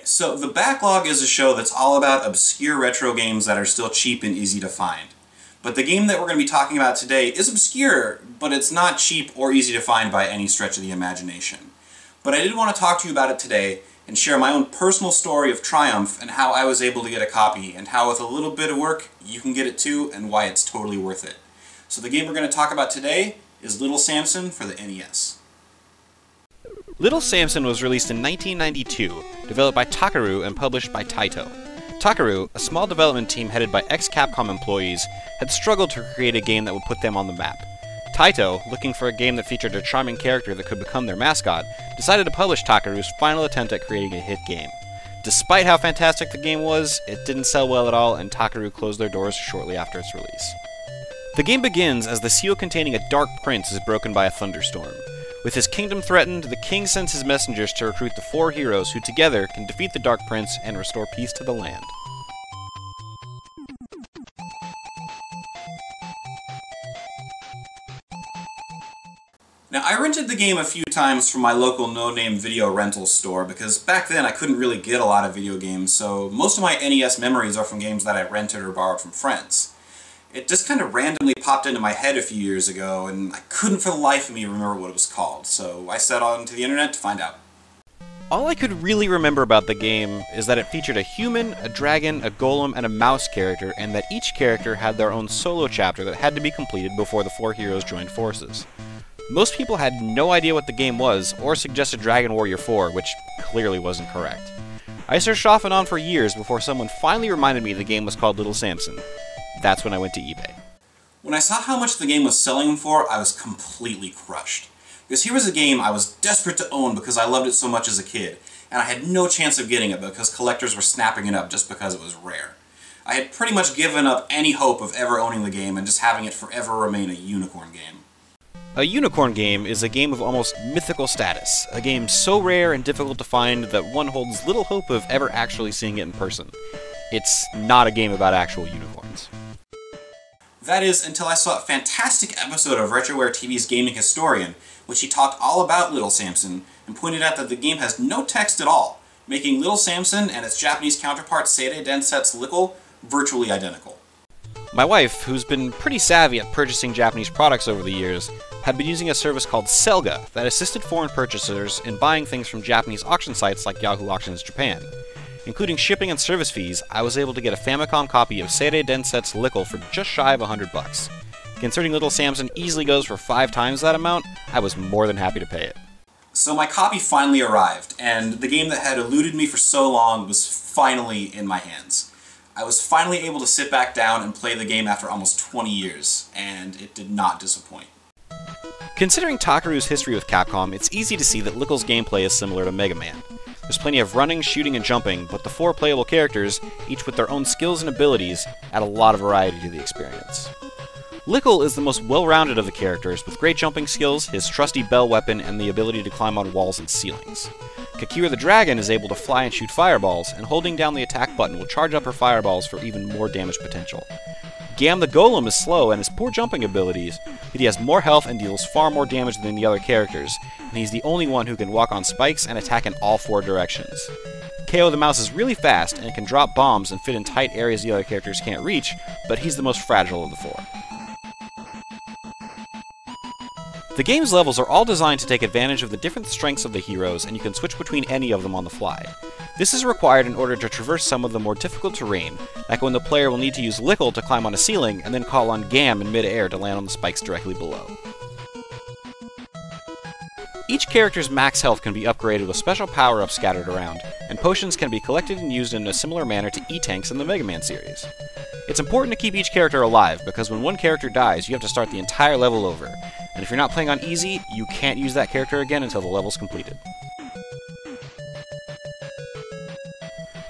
So the Backlog is a show that's all about obscure retro games that are still cheap and easy to find. But the game that we're going to be talking about today is obscure, but it's not cheap or easy to find by any stretch of the imagination. But I did want to talk to you about it today and share my own personal story of triumph and how I was able to get a copy, and how with a little bit of work you can get it too, and why it's totally worth it. So the game we're going to talk about today is Little Samson for the NES. Little Samson was released in 1992, developed by Takaru and published by Taito. Takaru, a small development team headed by ex-Capcom employees, had struggled to create a game that would put them on the map. Taito, looking for a game that featured a charming character that could become their mascot, decided to publish Takaru's final attempt at creating a hit game. Despite how fantastic the game was, it didn't sell well at all, and Takaru closed their doors shortly after its release. The game begins as the seal containing a dark prince is broken by a thunderstorm. With his kingdom threatened, the king sends his messengers to recruit the 4 heroes who together can defeat the Dark Prince and restore peace to the land. Now, I rented the game a few times from my local no-name video rental store because back then I couldn't really get a lot of video games, so most of my NES memories are from games that I rented or borrowed from friends. It just kind of randomly popped into my head a few years ago, and I couldn't for the life of me remember what it was called, so I set on to the internet to find out. All I could really remember about the game is that it featured a human, a dragon, a golem, and a mouse character, and that each character had their own solo chapter that had to be completed before the 4 heroes joined forces. Most people had no idea what the game was, or suggested Dragon Warrior 4, which clearly wasn't correct. I searched off and on for years before someone finally reminded me the game was called Little Samson. That's when I went to eBay. When I saw how much the game was selling for, I was completely crushed. Because here was a game I was desperate to own because I loved it so much as a kid, and I had no chance of getting it because collectors were snapping it up just because it was rare. I had pretty much given up any hope of ever owning the game and just having it forever remain a unicorn game. A unicorn game is a game of almost mythical status, a game so rare and difficult to find that one holds little hope of ever actually seeing it in person. It's not a game about actual unicorns. That is, until I saw a fantastic episode of RetroWare TV's Gaming Historian, which he talked all about Little Samson, and pointed out that the game has no text at all, making Little Samson and its Japanese counterpart Seirei Densetsu Lickle virtually identical. My wife, who's been pretty savvy at purchasing Japanese products over the years, had been using a service called Selga that assisted foreign purchasers in buying things from Japanese auction sites like Yahoo Auctions Japan. Including shipping and service fees, I was able to get a Famicom copy of Seirei Densetsu Lickle for just shy of $100. Considering Little Samson easily goes for 5 times that amount, I was more than happy to pay it. So my copy finally arrived, and the game that had eluded me for so long was finally in my hands. I was finally able to sit back down and play the game after almost 20 years, and it did not disappoint. Considering Takaru's history with Capcom, it's easy to see that Lickle's gameplay is similar to Mega Man. There's plenty of running, shooting, and jumping, but the 4 playable characters, each with their own skills and abilities, add a lot of variety to the experience. Lickle is the most well-rounded of the characters, with great jumping skills, his trusty bell weapon, and the ability to climb on walls and ceilings. Kakira the Dragon is able to fly and shoot fireballs, and holding down the attack button will charge up her fireballs for even more damage potential. Gam the Golem is slow and has poor jumping abilities, but he has more health and deals far more damage than the other characters, and he's the only one who can walk on spikes and attack in all 4 directions. KO the Mouse is really fast and can drop bombs and fit in tight areas the other characters can't reach, but he's the most fragile of the 4. The game's levels are all designed to take advantage of the different strengths of the heroes, and you can switch between any of them on the fly. This is required in order to traverse some of the more difficult terrain, like when the player will need to use Lickle to climb on a ceiling, and then call on Gam in mid-air to land on the spikes directly below. Each character's max health can be upgraded with special power-ups scattered around, and potions can be collected and used in a similar manner to E-Tanks in the Mega Man series. It's important to keep each character alive, because when one character dies, you have to start the entire level over, and if you're not playing on easy, you can't use that character again until the level's completed.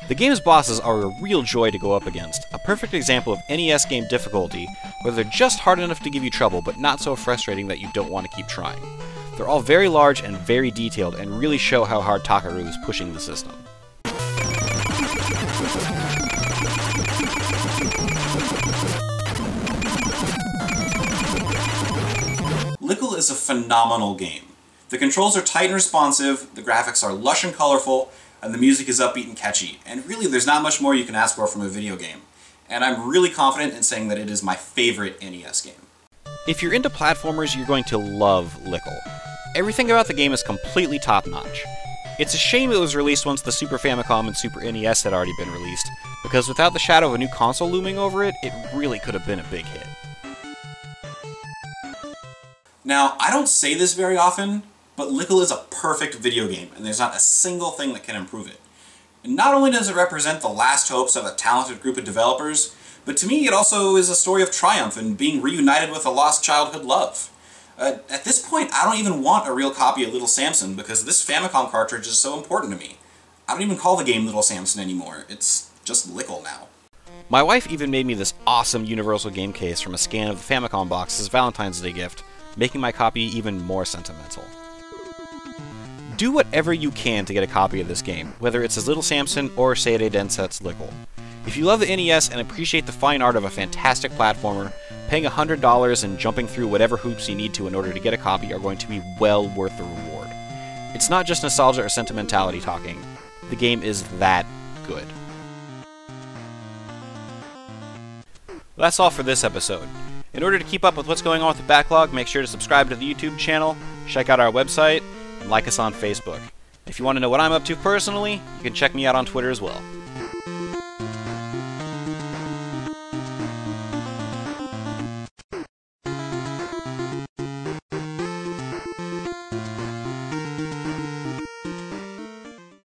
The game's bosses are a real joy to go up against, a perfect example of NES game difficulty, where they're just hard enough to give you trouble, but not so frustrating that you don't want to keep trying. They're all very large and very detailed, and really show how hard Takaru is pushing the system. Lickle is a phenomenal game. The controls are tight and responsive, the graphics are lush and colorful, and the music is upbeat and catchy, and really there's not much more you can ask for from a video game. And I'm really confident in saying that it is my favorite NES game. If you're into platformers, you're going to love Lickle. Everything about the game is completely top-notch. It's a shame it was released once the Super Famicom and Super NES had already been released, because without the shadow of a new console looming over it, it really could have been a big hit. Now, I don't say this very often, but Lickle is a perfect video game, and there's not a single thing that can improve it. And not only does it represent the last hopes of a talented group of developers, but to me it also is a story of triumph and being reunited with a lost childhood love. At this point, I don't even want a real copy of Little Samson because this Famicom cartridge is so important to me. I don't even call the game Little Samson anymore, it's just Lickle now. My wife even made me this awesome Universal game case from a scan of the Famicom box as a Valentine's Day gift, making my copy even more sentimental. Do whatever you can to get a copy of this game, whether it's as Little Samson or Seirei Densetsu Lickle. If you love the NES and appreciate the fine art of a fantastic platformer, paying $100 and jumping through whatever hoops you need to in order to get a copy are going to be well worth the reward. It's not just nostalgia or sentimentality talking. The game is that good. Well, that's all for this episode. In order to keep up with what's going on with the Backlog, make sure to subscribe to the YouTube channel, check out our website, and like us on Facebook. If you want to know what I'm up to personally, you can check me out on Twitter as well.